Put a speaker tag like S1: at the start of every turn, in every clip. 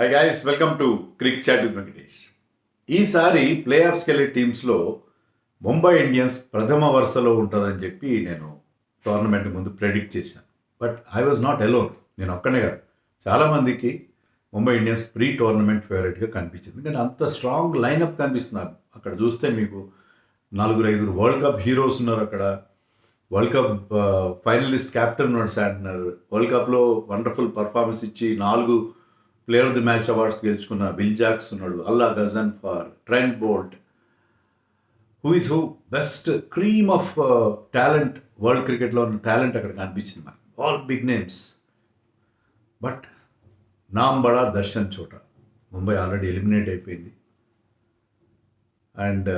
S1: High guys, welcome to cric chat with Venkatesh. ఈసారి play ఆఫ్స్కి వెళ్ళే టీమ్స్లో Mumbai Indians ప్రథమ వరుసలో ఉంటుందని చెప్పి నేను టోర్నమెంట్ ముందు ప్రెడిక్ట్ చేశాను. But I was not alone. నేను ఒక్కనే కాదు, చాలామందికి ముంబై ఇండియన్స్ ప్రీ టోర్నమెంట్ ఫేవరెట్గా కనిపించింది. ఎందుకంటే అంత స్ట్రాంగ్ లైనప్ కనిపిస్తున్నారు. అక్కడ చూస్తే మీకు 4-5 వరల్డ్ కప్ హీరోస్ ఉన్నారు. అక్కడ వరల్డ్ కప్ ఫైనలిస్ట్ క్యాప్టెన్ ఉన్నాడు శాంట్నర్. వరల్డ్ కప్లో వండర్ఫుల్ పర్ఫార్మెన్స్ ఇచ్చి 4 player of the match awards గెలుచుకున్న బిల్ జాక్స్ ఉన్నాడు. Allah Ghazanfar, Trent Boult, who best cream of talent world క్రికెట్లో ఉన్న టాలెంట్ అక్కడ కనిపించింది మనకి. All big names. బట్ నామ్ బడా దర్శన్ చోటా. ముంబై ఆల్రెడీ ఎలిమినేట్ అయిపోయింది. And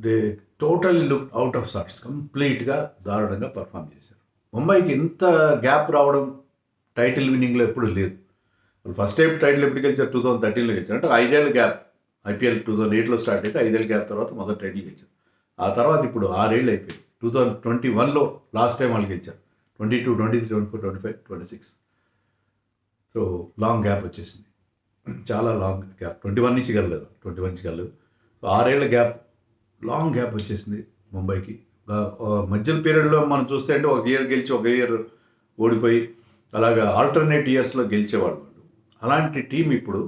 S1: they totally look out of sorts. కంప్లీట్గా దారుణంగా పర్ఫామ్ చేశారు. ముంబైకి ఇంత గ్యాప్ రావడం టైటిల్ విన్నింగ్లో ఎప్పుడు లేదు. ఫస్ట్ టైం టైటిల్ ఎప్పుడు గెలిచారు? 2013లో గెలిచారు. అంటే 5 ఏళ్ళ గ్యాప్. IPL 2008లో స్టార్ట్ అయితే 5 ఏళ్ళ గ్యాప్ తర్వాత మొదటి టైటిల్ గెలిచారు. ఆ తర్వాత ఇప్పుడు 6 ఏళ్ళు అయిపోయింది. 2021లో లాస్ట్ టైం వాళ్ళు గెలిచారు. 22, 23, 24, 25, 26. సో లాంగ్ గ్యాప్ వచ్చేసింది. చాలా లాంగ్ గ్యాప్. 21 నుంచి గెలలేదు. సో 6 ఏళ్ళ గ్యాప్, లాంగ్ గ్యాప్ వచ్చేసింది ముంబైకి. మధ్యలో పీరియడ్లో మనం చూస్తే అంటే ఒక ఇయర్ గెలిచి ఒక ఇయర్ ఓడిపోయి అలాగా ఆల్టర్నేట్ ఇయర్స్లో గెలిచేవాళ్ళు. అలాంటి టీం ఇప్పుడు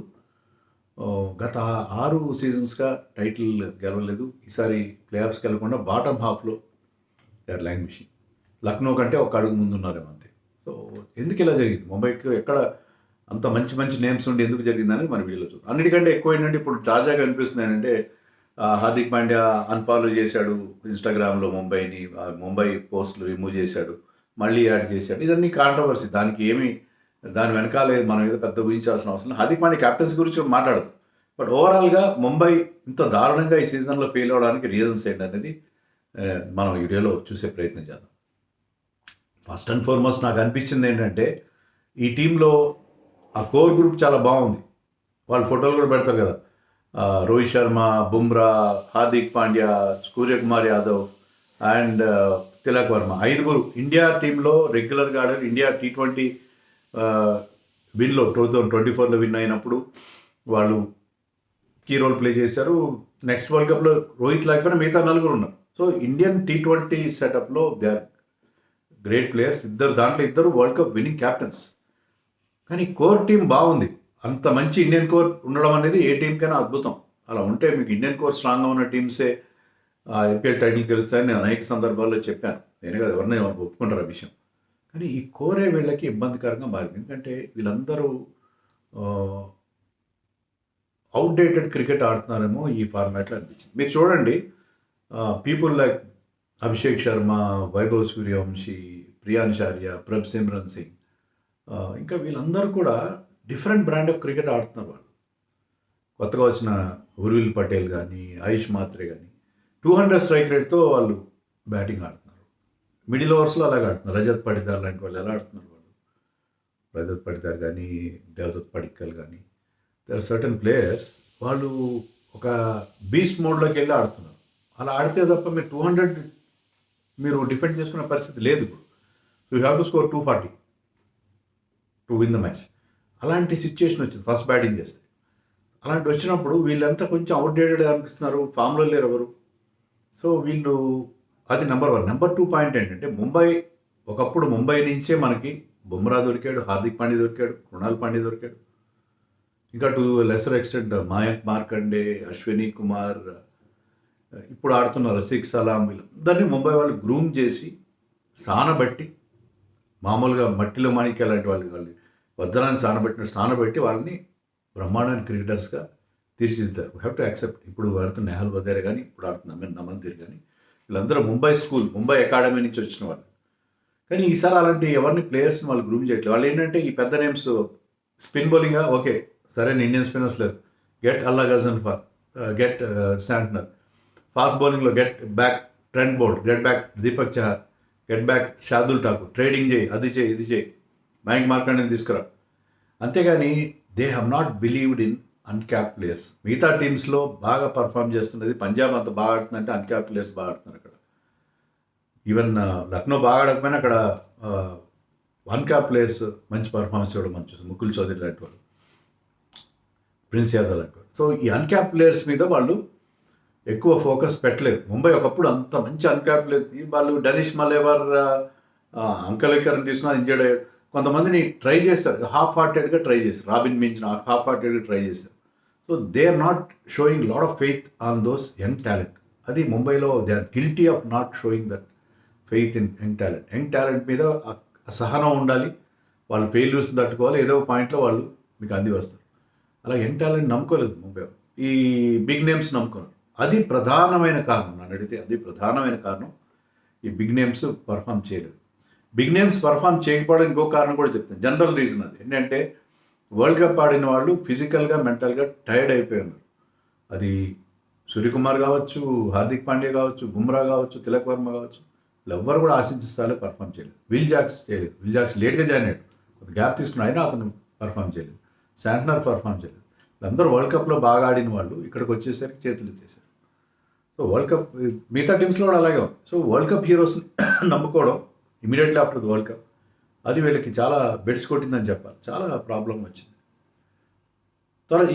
S1: గత 6 సీజన్స్గా టైటిల్ గెలవలేదు. ఈసారి ప్లే ఆఫ్స్కి వెళ్ళకుండా బాటమ్ హాఫ్లో దే లైన్ మిషన్. లక్నో కంటే ఒక అడుగు ముందు ఉన్నారేమో అంతే. సో ఎందుకు ఇలా జరిగింది? ముంబైకి ఎక్కడ అంత మంచి మంచి నేమ్స్ ఉండి ఎందుకు జరిగిందని మన వీడియోలో చూద్దాం. అన్నిటికంటే ఎక్కువ ఏంటంటే ఇప్పుడు తాజాగా అనిపిస్తుంది ఏంటంటే హార్దిక్ పాండ్యా అన్ఫాలో చేశాడు ఇన్స్టాగ్రామ్లో ముంబైని. ముంబై పోస్టులు రిమూవ్ చేశాడు, మళ్ళీ యాడ్ చేశాడు. ఇదన్నీ కాంట్రవర్సీ. దాని వెనకాలే మనం ఏదో పెద్ద ఊహించాల్సిన అవసరం లేదు. హార్దిక్ పాండ్యా కెప్టెన్సీ గురించి మాట్లాడదు. బట్ ఓవరాల్గా ముంబై ఇంత దారుణంగా ఈ సీజన్లో ఫెయిల్ అవ్వడానికి రీజన్స్ ఏంటనేది మనం వీడియోలో చూసే ప్రయత్నం చేద్దాం. ఫస్ట్ అండ్ ఫార్మోస్ట్ నాకు అనిపించింది ఏంటంటే ఈ టీంలో ఆ కోర్ గ్రూప్ చాలా బాగుంది. వాళ్ళు ఫోటోలు కూడా పెడతారు కదా. రోహిత్ శర్మ, బుమ్రా, హార్దిక్ పాండ్యా, సూర్యకుమార్ యాదవ్ అండ్ తిలక్ వర్మ, 5 ఇండియా టీంలో రెగ్యులర్గా ఆడారు. ఇండియా T20 విన్లో 2024లో విన్ అయినప్పుడు వాళ్ళు కీ రోల్ ప్లే చేశారు. నెక్స్ట్ వరల్డ్ కప్లో రోహిత్ లేకపోయినా మిగతా 4 ఉన్నారు. సో ఇండియన్ T20 సెటప్లో దే ఆర్ గ్రేట్ ప్లేయర్స్. దాంట్లో 2 వరల్డ్ కప్ విన్నింగ్ క్యాప్టెన్స్. కానీ కోర్ టీం బాగుంది. అంత మంచి ఇండియన్ కోర్ ఉండడం అనేది ఏ టీంకైనా అద్భుతం. అలా ఉంటే మీకు ఇండియన్ కోర్ స్ట్రాంగ్గా ఉన్న టీమ్సే IPL టైటిల్ గెలుస్తాయని నేను అనేక సందర్భాల్లో చెప్పాను. నేనే కదా, ఎవరిని ఒప్పుకుంటారు ఆ విషయం. కానీ ఈ కోరే వీళ్ళకి ఇబ్బందికరంగా మారింది. ఎందుకంటే వీళ్ళందరూ అవుట్డేటెడ్ క్రికెట్ ఆడుతున్నారేమో ఈ ఫార్మాట్లో అనిపించింది. మీరు చూడండి, పీపుల్ లైక్ అభిషేక్ శర్మ, వైభవ్ సూర్యవంశీ, ప్రియాన్షార్య, ప్రభ్ సిమ్రన్ సింగ్, ఇంకా వీళ్ళందరూ కూడా డిఫరెంట్ బ్రాండ్ ఆఫ్ క్రికెట్ ఆడుతున్నారు. వాళ్ళు కొత్తగా వచ్చిన ఉర్విల్ పటేల్ కానీ, ఆయుష్ మాత్రే కానీ 200 స్ట్రైక్ రేట్తో వాళ్ళు బ్యాటింగ్ ఆడుతున్నారు. మిడిల్ ఓవర్స్లో అలాగే ఆడుతున్నారు. రజత్ పడిదార్ లాంటి వాళ్ళు ఎలా ఆడుతున్నారు? వాళ్ళు రజత్ పడిదార్ కానీ, దేవదత్ పడిక్కల్ కానీ, దేర్ ఆర్ సర్టన్ ప్లేయర్స్. వాళ్ళు ఒక బీస్ట్ మోడ్లోకి వెళ్ళి ఆడుతున్నారు. అలా ఆడితే తప్ప మీరు 200 మీరు డిఫెండ్ చేసుకునే పరిస్థితి లేదు. ఇప్పుడు you have to score 240 to win the match. అలాంటి సిచ్యుయేషన్ వచ్చింది ఫస్ట్ బ్యాటింగ్ చేస్తే. అలాంటి వచ్చినప్పుడు వీళ్ళంతా కొంచెం అవుట్డేటెడ్గా అనిపిస్తున్నారు, ఫామ్లో లేరు ఎవరు. సో వీళ్ళు, అది నెంబర్ 1. నెంబర్ 2 పాయింట్ ఏంటంటే ఒకప్పుడు ముంబై నుంచే మనకి బుమ్రా దొరికాడు, హార్దిక్ పాండ్యా దొరికాడు, కృణాల్ పాండ్యా దొరికాడు. ఇంకా to lesser extent Mayank Markande, Ashwini Kumar, ఇప్పుడు ఆడుతున్న రసిక్ సలాం, వీళ్ళందరినీ ముంబై వాళ్ళు గ్రూమ్ చేసి సానబట్టి, మామూలుగా మట్టిలో మాణిక్య లాంటి వాళ్ళు వజ్రాన్ని సానబెట్టి వాళ్ళని బ్రహ్మాండమైన క్రికెటర్స్గా తీర్చిదిద్దారు. We have to accept. ఇప్పుడు ఆడుతున్న నెహల్ వదేరే కానీ, ఇప్పుడు ఆడుతున్న నమన్దీర్ కానీ, వీళ్ళందరూ ముంబై అకాడమీ నుంచి వచ్చిన వాళ్ళు. కానీ ఈసారి అలాంటి ఎవరిని ప్లేయర్స్ని వాళ్ళు గ్రూమ్ చేయట్లేదు. వాళ్ళు ఏంటంటే ఈ పెద్ద నేమ్స్ స్పిన్ బౌలింగ్గా ఓకే, సరైన ఇండియన్ స్పిన్నర్స్ లేదు. Get Allah Ghazanfar, get Santner. Fast బౌలింగ్లో get back Trent Boult, get back Deepak Chahar, get back Shardul Thakur. Trading చేయి, అది చేయి, ఇది చేయి, మయాంక్ మార్కండేని తీసుకురా. అంతేగాని they have not believed in uncapped players. మిగతా టీమ్స్లో బాగా పర్ఫామ్ చేస్తున్నది పంజాబ్ అంత బాగా ఆడుతుందంటే అన్క్యాప్ ప్లేయర్స్ బాగా ఆడుతున్నారు అక్కడ. ఈవెన్ లక్నో బాగా ఆడకపోయినా అక్కడ వన్ క్యాప్ ప్లేయర్స్ మంచి పర్ఫార్మెన్స్ ఇవ్వడం మనం చూస్తాం. ముకుల్ చౌదరి లాంటి వాళ్ళు. ప్రిన్స్ యాదవ్ లాంటి సో ఈ అన్క్యాప్ ప్లేయర్స్ మీద వాళ్ళు ఎక్కువ ఫోకస్ పెట్టలేదు. ముంబై ఒకప్పుడు అంత మంచి అన్క్యాప్ ప్లేయర్స్ వాళ్ళు డనిష్ మలేవర్ అంకలేకర్ని తీసుకుని ఇంజర్డ్ అయ్యాడు. కొంతమందిని ట్రై చేస్తారు, హాఫ్ హార్టెడ్గా ట్రై చేస్తారు, రాబిన్ మించిన హాఫ్ హార్టెడ్గా ట్రై చేస్తారు. So they are not showing lot of faith on those young talent. అది ముంబైలో they are guilty of not showing that faith in young talent. Young talent మీద సహనం ఉండాలి, వాళ్ళు ఫెయిల్యూర్స్ తట్టుకోవాలి, ఏదో పాయింట్లో వాళ్ళు మీకు అంది వస్తారు. అలా యంగ్ టాలెంట్ నమ్ముకోలేదు ముంబై, ఈ బిగ్ నేమ్స్ నమ్ముకున్నారు. అది ప్రధానమైన కారణం, నన్ను అడిగితే అది ప్రధానమైన కారణం. ఈ బిగ్ నేమ్స్ పర్ఫామ్ చేయలేదు. బిగ్ నేమ్స్ పర్ఫామ్ చేయకపోవడం ఇంకో కారణం కూడా చెప్తాను, జనరల్ రీజన్ అది ఏంటంటే వరల్డ్ కప్ ఆడిన వాళ్ళు ఫిజికల్గా మెంటల్గా టైర్డ్ అయిపోయి ఉన్నారు. అది సూర్యకుమార్ కావచ్చు, హార్దిక్ పాండ్యా కావచ్చు, బుమ్రా కావచ్చు, తిలక్ వర్మ కావచ్చు, ఎవ్వరు కూడా ఆశించే స్థాయిలో పర్ఫామ్ చేయలేదు. విల్ జాక్స్ చేయలేదు, విల్ జాక్స్ లేట్గా జాయిన్ అయ్యాడు, కొంత గ్యాప్ తీసుకుని అయినా అతను పర్ఫామ్ చేయలేదు. శాంట్నర్ పర్ఫామ్ చేయలేదు. వీళ్ళందరూ వరల్డ్ కప్లో బాగా ఆడిన వాళ్ళు ఇక్కడికి వచ్చేసరికి చేతులు ఎత్తేసారు. సో వరల్డ్ కప్ మిగతా టీమ్స్లో కూడా అలాగే ఉంది. సో వరల్డ్ కప్ హీరోస్ని నమ్ముకోవడం immediately after the world cup అది వీళ్ళకి చాలా బెడ్స్ కొట్టిందని చెప్పాలి. చాలా ప్రాబ్లం వచ్చింది. తర్వాత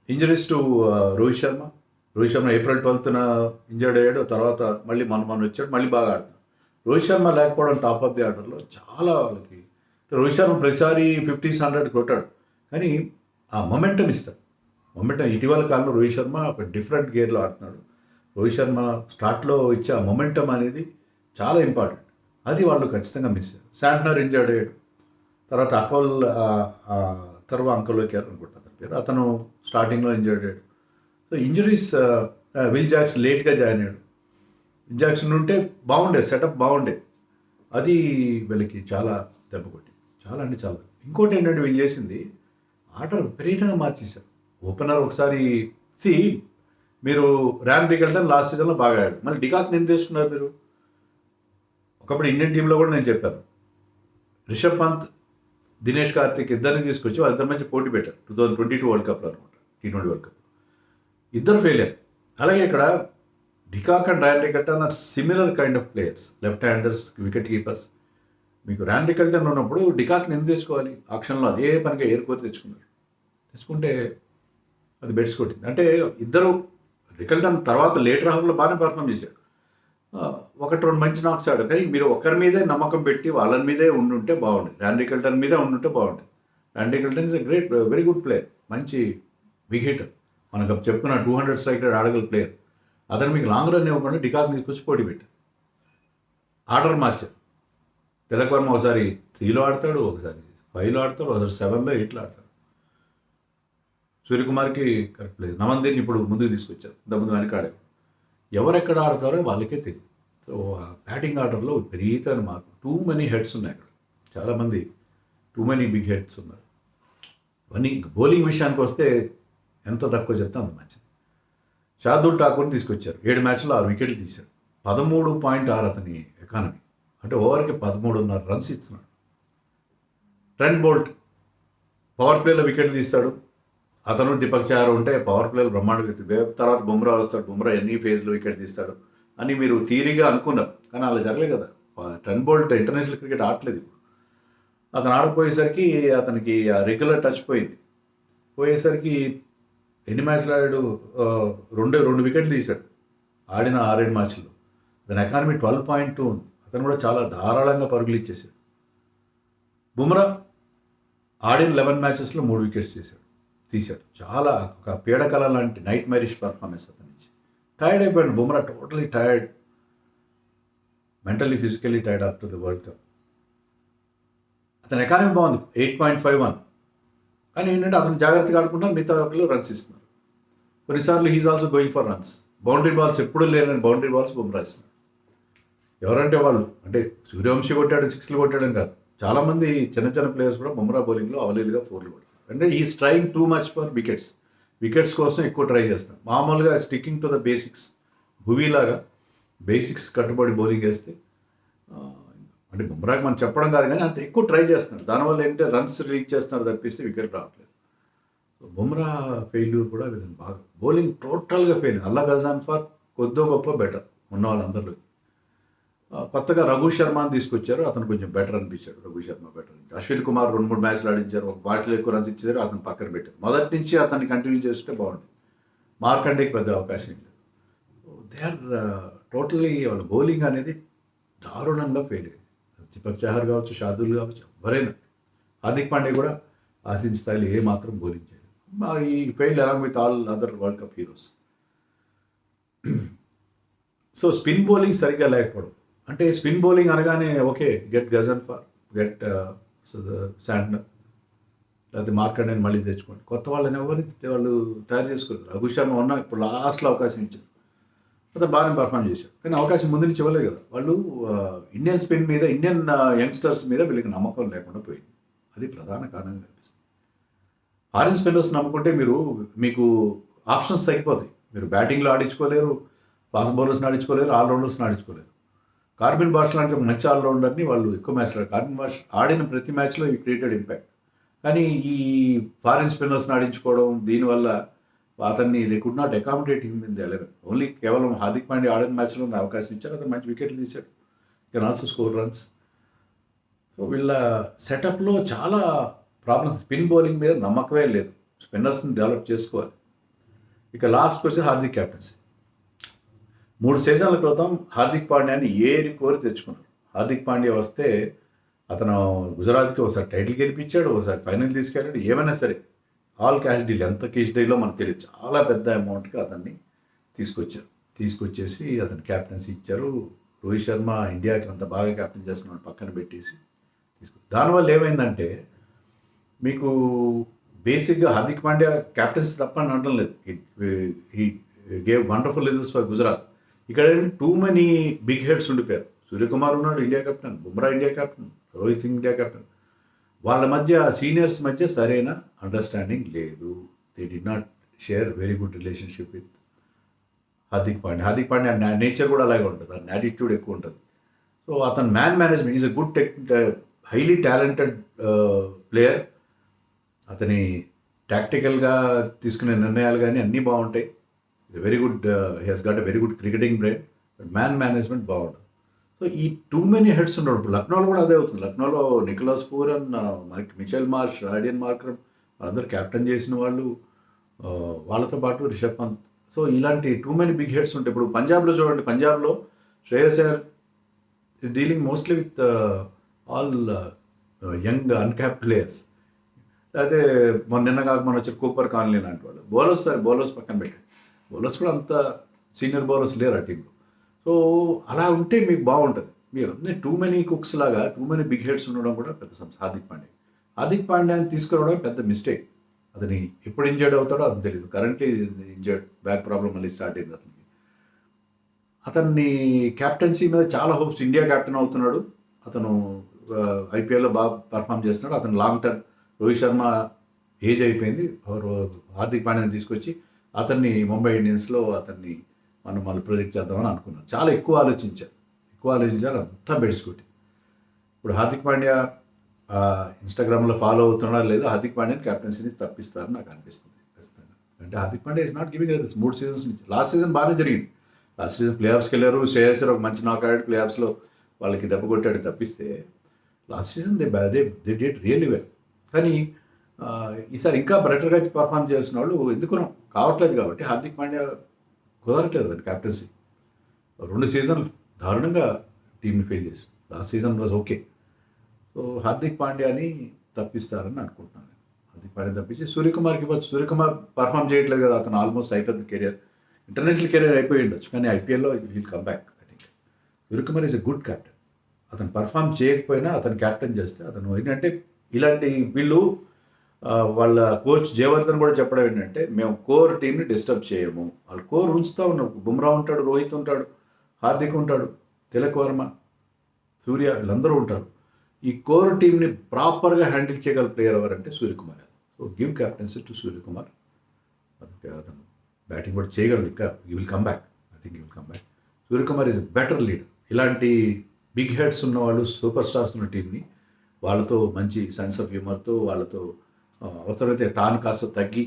S1: injuries to Rohit Sharma April 12న ఇంజర్డ్ అయ్యాడు. తర్వాత మళ్ళీ మన వచ్చాడు, మళ్ళీ బాగా ఆడుతున్నాడు. రోహిత్ శర్మ లేకపోవడం టాప్ ఆఫ్ ది ఆర్డర్లో చాలా వాళ్ళకి. రోహిత్ శర్మ ప్రతిసారి 50s 100 కొట్టాడు, కానీ ఆ మొమెంటం ఇస్తాడు. ఇటీవల కాలంలో రోహిత్ శర్మ ఒక డిఫరెంట్ గేర్లో ఆడుతున్నాడు. రోహిత్ శర్మ స్టార్ట్లో ఇచ్చే ఆ మొమెంటం అనేది చాలా ఇంపార్టెంట్. అది వాళ్ళు ఖచ్చితంగా మిస్ అయ్యారు. శాంట్నర్ ఇంజర్డ్ అయ్యాడు. తర్వాత అంకలోకి అనుకుంటా అతని పేరు, అతను స్టార్టింగ్లో ఇంజర్డ్ అయ్యాడు. సో ఇంజరీస్, విల్ జాక్స్ లేట్గా జాయిన్ అయ్యాడు. విల్ జాక్స్ ఉంటే బాగుండేది, సెటప్ బాగుండేది. అది వీళ్ళకి చాలా దెబ్బ కొట్టింది, చాలా అంటే చాలా. ఇంకోటి ఏంటంటే వీళ్ళు చేసింది ఆట విపరీతంగా మార్చేశారు. ఓపెనర్ ఒకసారి మీరు ర్యాన్ రికల్టన్ లాస్ట్ సీజన్లో బాగా ఆడాడు, మళ్ళీ డికాక్ని ఎందుకు తీసుకున్నారు మీరు? ఒకప్పుడు ఇండియన్ టీంలో కూడా నేను చెప్పాను, రిషబ్ పంత్, దినేష్ కార్తిక్ ఇద్దరిని తీసుకొచ్చి వాళ్ళిద్దరి మధ్య పోటీ పెట్టారు 2022 వరల్డ్ కప్లో అనమాట, T20 వరల్డ్ కప్. ఇద్దరు ఫెయిల్ అయ్యారు. అలాగే ఇక్కడ de Kock and Ryan Rickelton are similar kind of players, left handers, wicket keepers. మీకు ర్యాన్ రికల్టన్ ఉన్నప్పుడు డికాక్ని ఎందుకు తెచ్చుకోవాలి? ఆక్షన్లో అదే పనిగా ఏరుకోరి తెచ్చుకుంటే అది బెడ్స్ కొట్టింది. అంటే ఇద్దరు, రికల్టన్ తర్వాత లేటర్ హాఫ్లో బాగానే పర్ఫామ్ చేశాడు, 1-2 మంచి నాక్స్ ఆడారు. కానీ మీరు ఒకరి మీదే నమ్మకం పెట్టి వాళ్ళ మీదే ఉండుంటే బాగుండేది, ర్యాన్ రికల్టన్ మీదే ఉండుంటే బాగుండేది. Ryan Rickelton is a very good player, మంచి బిగ్ హిటర్, మనకు చెప్పుకున్న 200 స్ట్రైక్ రేట్ ఆడగల ప్లేయర్. అతను మీకు లాంగ్ రన్ ఇవ్వకుండా డికాక్ తీసుకొచ్చి పోటీ పెట్టారు. ఆర్డర్ మార్చారు. తిలక్ వర్మ ఒకసారి 3లో ఆడతాడు, ఒకసారి 5లో ఆడతాడు, ఒకసారి 7లో 8లో ఆడతాడు. సూర్యకుమార్కి కరెక్ట్ లేదు. నమందీని ఇప్పుడు ముందుకు తీసుకొచ్చారు, ఇంతకుముందు వెనకాడారు. ఎవరెక్కడ ఆడతారో వాళ్ళకే తెలియదు. సో బ్యాటింగ్ ఆర్డర్లో విపరీతమైన మార్పు, టూ మెనీ హెడ్స్ ఉన్నాయి అక్కడ, చాలామంది టూ మెనీ బిగ్ హెడ్స్ ఉన్నారు. అవన్నీ బౌలింగ్ విషయానికి వస్తే ఎంత తక్కువ చెప్తే అంత మంచిది. షార్దుల్ ఠాకూర్ని తీసుకొచ్చారు, 7 మ్యాచ్లో 6 వికెట్లు తీశాడు, 13.6 అతని ఎకానమీ, అంటే ఓవర్కి 13.5 రన్స్ ఇస్తున్నాడు. ట్రెంట్ బోల్ట్ పవర్ ప్లేలో వికెట్లు తీస్తాడు, అతను దీపక్ చహర్ ఉంటే పవర్ ప్లేలో బ్రహ్మాండంగా. తర్వాత బుమ్రా వస్తాడు, బుమ్రా ఎన్ని ఫేజ్లో వికెట్ తీస్తాడు అని మీరు థీరీగా అనుకున్నారు, కానీ అలా జరగలేదు కదా. ట్రెంట్ బోల్ట్ ఇంటర్నేషనల్ క్రికెట్ ఆడలేదు ఇప్పుడు. అతను ఆడకపోయేసరికి అతనికి రెగ్యులర్ టచ్ పోయేసరికి ఎన్ని మ్యాచ్లు ఆడాడు? 2 వికెట్లు తీశాడు ఆడిన 6-7 మ్యాచ్ల్లో. అతని ఎకానమీ 12.2 ఉంది. అతను కూడా చాలా ధారాళంగా పరుగులు ఇచ్చేసాడు. బుమ్రా ఆడిన 11 మ్యాచెస్లో 3 వికెట్స్ తీశాడు. చాలా ఒక పీడకల లాంటి నైట్ మ్యారిష్ పర్ఫార్మెన్స్ అతని నుంచి. టైర్డ్ అయిపోయాడు Bumrah, totally tired, mentally physically tired after the world cup. అతని ఎకానమీ బాగుంది, 8.51, కానీ ఏంటంటే అతను జాగ్రత్తగా ఆడుకుంటారు, మిగతా వాళ్ళు రన్స్ ఇస్తున్నారు. కొన్నిసార్లు he's also going for runs. Boundary balls ఎప్పుడు లేని బౌండరీ బాల్స్ బుమ్రా ఇస్తున్నారు. ఎవరంటే వాళ్ళు, అంటే సూర్యవంశీ కొట్టాడు 6లు కొట్టాడని కాదు, చాలామంది చిన్న ప్లేయర్స్ కూడా బుమ్రా బౌలింగ్లో అవలీలుగా 4లు కొట్టారు. అంటే is trying too much for wickets కోసం ఎక్కువ ట్రై చేస్తాం. మామూలుగా స్టిక్కింగ్ టు ద బేసిక్స్, భువీలాగా బేసిక్స్ కట్టుబడి బౌలింగ్ వేస్తే, అంటే బుమ్రాకి మనం చెప్పడం కాదు కానీ అంత ఎక్కువ ట్రై చేస్తున్నారు. దానివల్ల ఏంటంటే రన్స్ రీచ్ చేస్తున్నారు తప్పిస్తే వికెట్ రావట్లేదు. సో బుమ్రా ఫెయిల్యూర్ కూడా వీళ్ళని బాగా, బౌలింగ్ టోటల్గా ఫెయిల్. అల్లా గజాన్ ఫర్ కొద్దో గొప్ప బెటర్ ఉన్న వాళ్ళందరిలో. కొత్తగా రఘు శర్మని తీసుకొచ్చారు. అతను కొంచెం బెటర్ అనిపించాడు. రఘు శర్మ బెటర్. అశ్విన్ కుమార్ 2-3 మ్యాచ్లు ఆడించారు. ఒక బాటిల్ ఎక్కువ రన్స్ ఇచ్చారు. అతను పక్కన పెట్టారు. మొదటి నుంచి అతన్ని కంటిన్యూ చేస్తుంటే బాగుండేది. మార్కండేకి పెద్ద అవకాశం లేదు. దే ఆర్ టోటల్లీ వాళ్ళ బౌలింగ్ అనేది దారుణంగా ఫెయిల్ అయింది. దీపక్ చహర్ కావచ్చు, షార్దుల్ కావచ్చు, ఎవరైనా. హార్దిక్ పాండే కూడా ఆశించిన స్థాయిలో ఏమాత్రం బౌలింగ్ చేయలేదు. ఈ failed along with all other world cup heroes. So spin bowling సరిగ్గా లేకపోవడం. అంటే స్పిన్ బౌలింగ్ అనగానే okay, get Ghazanfar, get Santner, లేకపోతే మార్కండేని మళ్ళీ తెచ్చుకోండి. కొత్త వాళ్ళని ఎవరిని వాళ్ళు తయారు చేసుకోలేదు. రఘు శర్మ ఉన్న ఇప్పుడు లాస్ట్లో అవకాశం ఇచ్చారు. అతను బాగానే పర్ఫామ్ చేశారు. కానీ అవకాశం ముందు నుంచి ఇవ్వలేదు కదా. వాళ్ళు ఇండియన్ స్పిన్ మీద, ఇండియన్ యంగ్స్టర్స్ మీద వీళ్ళకి నమ్మకం లేకుండా పోయింది. అది ప్రధాన కారణంగా కనిపిస్తుంది. ఫారిన్ స్పిన్నర్స్ నమ్ముకుంటే మీకు ఆప్షన్స్ తగ్గిపోతాయి. మీరు బ్యాటింగ్లో ఆడించుకోలేరు, ఫాస్ట్ బౌలర్స్ని ఆడించుకోలేరు, ఆల్రౌండర్స్ని ఆడించుకోలేరు. కార్బిన్ బాష్ లాంటి ఒక మంచి ఆల్రౌండర్ని వాళ్ళు ఎక్కువ మ్యాచ్లు కార్బిన్ బాష్ ఆడిన ప్రతి మ్యాచ్లో ఈ క్రియేటెడ్ ఇంపాక్ట్. కానీ ఈ ఫారిన్ స్పిన్నర్స్ని ఆడించుకోవడం, దీనివల్ల అతన్ని they could not accommodate him in the 11. Only కేవలం హార్దిక్ పాండ్యా ఆడిన మ్యాచ్లో అవకాశం ఇచ్చారు. అతను మంచి వికెట్లు తీశాడు. Can also score runs. So వీళ్ళ సెటప్లో చాలా ప్రాబ్లమ్స్. స్పిన్ బౌలింగ్ మీద నమ్మకమే లేదు. స్పిన్నర్స్ని డెవలప్ చేసుకోవాలి. ఇక లాస్ట్కి వచ్చి హార్దిక్ క్యాప్టెన్సీ. 3 సీజన్ల క్రితం హార్దిక్ పాండ్యాని ఏరి కోరి తెచ్చుకున్నారు. హార్దిక్ పాండ్యా వస్తే అతను గుజరాత్కి ఒకసారి టైటిల్ గెలిపించాడు, ఒకసారి ఫైనల్ తీసుకెళ్ళాడు. ఏమైనా సరే ఆల్ క్యాష్ డీల్, ఎంత క్యాష్ డీలో మనకు తెలియదు. చాలా పెద్ద అమౌంట్కి అతన్ని తీసుకొచ్చేసి అతను క్యాప్టెన్సీ ఇచ్చారు. రోహిత్ శర్మ ఇండియాకి అంత బాగా క్యాప్టెన్ చేస్తున్నాడు పక్కన పెట్టేసి దానివల్ల ఏమైందంటే మీకు బేసిక్గా హార్దిక్ పాండ్యా క్యాప్టెన్సీ తప్ప అని అనడం లేదు. He gave wonderful results for Gujarat. ఇక్కడ టూ మెనీ బిగ్ హెడ్స్ ఉండిపోయారు. సూర్యకుమార్ ఉన్నాడు India captain, Bumrah India captain, Rohit Singh India captain. వాళ్ళ మధ్య సీనియర్స్ మధ్య సరైన అండర్స్టాండింగ్ లేదు. They did not share very good relationship with Hardik Pandya nature కూడా అలాగే ఉంటుంది. అతని యాటిట్యూడ్ ఎక్కువ ఉంటుంది. సో అతను management is a good highly talented player. అతని టాక్టికల్గా తీసుకునే నిర్ణయాలు కానీ అన్నీ బాగుంటాయి. Very good, he has got a very good cricketing brain. But management బాగుంటుంది. సో ఈ టూ మెనీ హెడ్స్ ఉన్నాడు. ఇప్పుడు లక్నోలో కూడా అదే అవుతుంది. లక్నోలో Nicholas Pooran, Mitchell Marsh, Aiden Markram వాళ్ళందరూ క్యాప్టెన్ చేసిన వాళ్ళు, వాళ్ళతో పాటు రిషబ్ పంత్. సో ఇలాంటి టూ మెనీ బిగ్ హెడ్స్ ఉంటాయి. ఇప్పుడు పంజాబ్లో చూడండి, పంజాబ్లో Shreyas Iyer is dealing mostly with all young uncapped players. అయితే నిన్న వచ్చే కూపర్ కాన్లీ లాంటి వాళ్ళు. బౌలర్స్ పక్కన పెట్టారు. బౌలర్స్ కూడా అంత సీనియర్ బౌలర్స్ లేరు ఆ టీంలో. సో అలా ఉంటే మీకు బాగుంటుంది. మీరు అన్నీ టూ మెనీ కుక్స్ లాగా టూ మెనీ బిగ్ హెడ్స్ ఉండడం కూడా పెద్ద సమస్య. హార్దిక్ పాండ్యాని తీసుకురావడం పెద్ద మిస్టేక్. అతని ఎప్పుడు ఇంజర్డ్ అవుతాడో అతను తెలియదు. కరెంట్లీ ఇంజర్డ్, బ్యాక్ ప్రాబ్లం మళ్ళీ స్టార్ట్ అయింది అతనికి. అతన్ని క్యాప్టెన్సీ మీద చాలా హోప్స్. ఇండియా క్యాప్టెన్ అవుతున్నాడు, అతను ఐపీఎల్లో బాగా పర్ఫామ్ చేస్తున్నాడు. అతను long term. Rohit Sharma age అయిపోయింది. హార్దిక్ పాండ్యాని తీసుకొచ్చి అతన్ని ముంబై ఇండియన్స్లో అతన్ని మనం మళ్ళీ ప్రొజెక్ట్ చేద్దామని అనుకున్నాను. చాలా ఎక్కువ ఆలోచించారు, అంతా బెడ్స్ కొట్టి. ఇప్పుడు హార్దిక్ పాండ్యా ఇన్స్టాగ్రామ్లో ఫాలో అవుతున్నాడా లేదా, హార్దిక్ పాండ్యాని క్యాప్టెన్సీని తప్పిస్తారని నాకు అనిపిస్తుంది ఖచ్చితంగా. అంటే Hardik Pandya is not giving results 3 seasons నుంచి. లాస్ట్ సీజన్ బాగానే జరిగింది. లాస్ట్ సీజన్ ప్లే ఆఫ్స్కి వెళ్ళారు. శ్రేయస్ అయ్యర్ ఒక మంచి నాక్ ఆడాడు, ప్లే ఆఫ్స్లో వాళ్ళకి దెబ్బ కొట్టాడు తప్పిస్తే. Last season they did really well. కానీ ఈసారి ఇంకా బెటర్గా పర్ఫామ్ చేసిన వాళ్ళు ఎందుకు కావట్లేదు. కాబట్టి హార్దిక్ పాండ్యా కుదరట్లేదు అది క్యాప్టెన్సీ. 2 సీజన్లు దారుణంగా టీంని ఫెయిల్ చేసి. Last season was okay. So Hardik పాండ్యాని తప్పిస్తారని అనుకుంటున్నాను. హార్దిక్ పాండ్యా తప్పించి సూర్యకుమార్కి ఇవ్వచ్చు. సూర్యకుమార్ పర్ఫామ్ చేయట్లేదు కదా, అతను ఆల్మోస్ట్ అయిపోయింది కెరియర్. ఇంటర్నేషనల్ కెరియర్ అయిపోయి ఉండొచ్చు, కానీ ఐపీఎల్లో will come back. I think Suryakumar is a good captain. అతను పర్ఫామ్ చేయకపోయినా అతను క్యాప్టెన్ చేస్తే అతను ఏంటంటే ఇలాంటి వీళ్ళు వాళ్ళ కోచ్ జయవర్ధన్ కూడా చెప్పడం ఏంటంటే, మేము కోర్ టీంని డిస్టర్బ్ చేయము. వాళ్ళు కోర్ ఉంచుతూ ఉన్నారు. బుమ్రా ఉంటాడు, రోహిత్ ఉంటాడు, హార్దిక్ ఉంటాడు, తిలక్ వర్మ, సూర్య, వీళ్ళందరూ ఉంటారు. ఈ కోర్ టీంని ప్రాపర్గా హ్యాండిల్ చేయగల ప్లేయర్ ఎవరంటే Suryakumar. So give captaincy to Suryakumar. అతను బ్యాటింగ్ కూడా చేయగలడు. ఇంకా you will come back. I think you will come back. Suryakumar is a better leader. ఇలాంటి బిగ్ హెడ్స్ ఉన్నవాళ్ళు, సూపర్ స్టార్స్ ఉన్న టీంని వాళ్ళతో మంచి సెన్స్ ఆఫ్ హ్యూమర్తో, వాళ్ళతో అవసరమైతే తాను కాస్త తగ్గి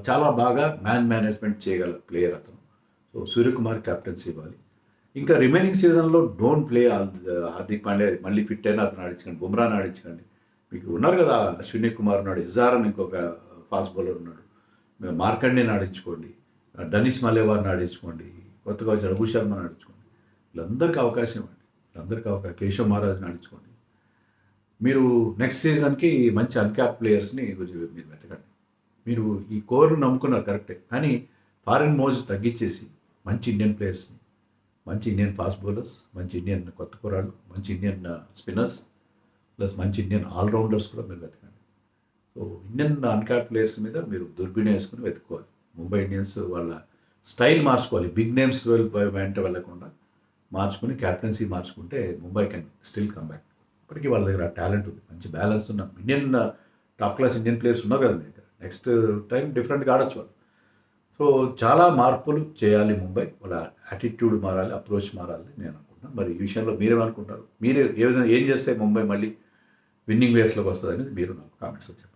S1: చాలా బాగా మేనేజ్మెంట్ చేయగల ప్లేయర్ అతను. సో సూర్యకుమార్ క్యాప్టెన్సీ ఇవ్వాలి. ఇంకా రిమైనింగ్ సీజన్లో డోంట్ ప్లే హార్దిక్ పాండ్యా మళ్ళీ ఫిట్ అయినా అతను ఆడించకండి, బుమ్రాని ఆడించకండి. మీకు ఉన్నారు కదా అశ్విని కుమార్ ఉన్నాడు, ఇజార్ అని ఇంకొక ఫాస్ట్ బౌలర్ ఉన్నాడు, మార్కండేని ఆడించుకోండి, డనిష్ మలేవార్ని ఆడించుకోండి, కొత్తగా వచ్చి రఘు శర్మని ఆడించుకోండి. వీళ్ళందరికీ అవకాశం ఇవ్వండి, వీళ్ళందరికీ అవకాశం, కేశవ్ మహారాజ్ని ఆడించుకోండి. మీరు నెక్స్ట్ సీజన్కి మంచి అన్క్యాప్ ప్లేయర్స్ని మీరు వెతకండి. మీరు ఈ కోర్ను నమ్ముకున్నారు కరెక్టే, కానీ ఫారిన్ మోజ్ తగ్గించేసి మంచి ఇండియన్ ప్లేయర్స్ని, మంచి ఇండియన్ ఫాస్ట్ బౌలర్స్, మంచి ఇండియన్ కొత్త కుర్రాళ్ళు, మంచి ఇండియన్ స్పిన్నర్స్ ప్లస్ మంచి ఇండియన్ ఆల్రౌండర్స్ కూడా మీరు వెతకండి. సో ఇండియన్ అన్క్యాప్ ప్లేయర్స్ మీద మీరు దుర్బిణి వేసుకుని వెతుక్కోవాలి. ముంబై ఇండియన్స్ వాళ్ళ స్టైల్ మార్చుకోవాలి, బిగ్ నేమ్స్ వెంట వెళ్ళకుండా మార్చుకుని క్యాప్టెన్సీ మార్చుకుంటే Mumbai can still come back. ఇప్పటికీ వాళ్ళ దగ్గర టాలెంట్ ఉంది, మంచి బ్యాలెన్స్ ఉన్న Indian top class Indian players ఉన్నారు కదా మీ దగ్గర. నెక్స్ట్ టైం డిఫరెంట్గా ఆడొచ్చు వాళ్ళు. సో చాలా మార్పులు చేయాలి ముంబై, వాళ్ళ యాటిట్యూడ్ మారాలి, అప్రోచ్ మారాలి నేను అనుకుంటున్నాను. మరి ఈ విషయంలో మీరేమనుకుంటారు? మీరు ఏం చేస్తే ముంబై మళ్ళీ విన్నింగ్ వేస్లోకి వస్తుంది అనేది మీరు నాకు కామెంట్స్లో చెప్పండి.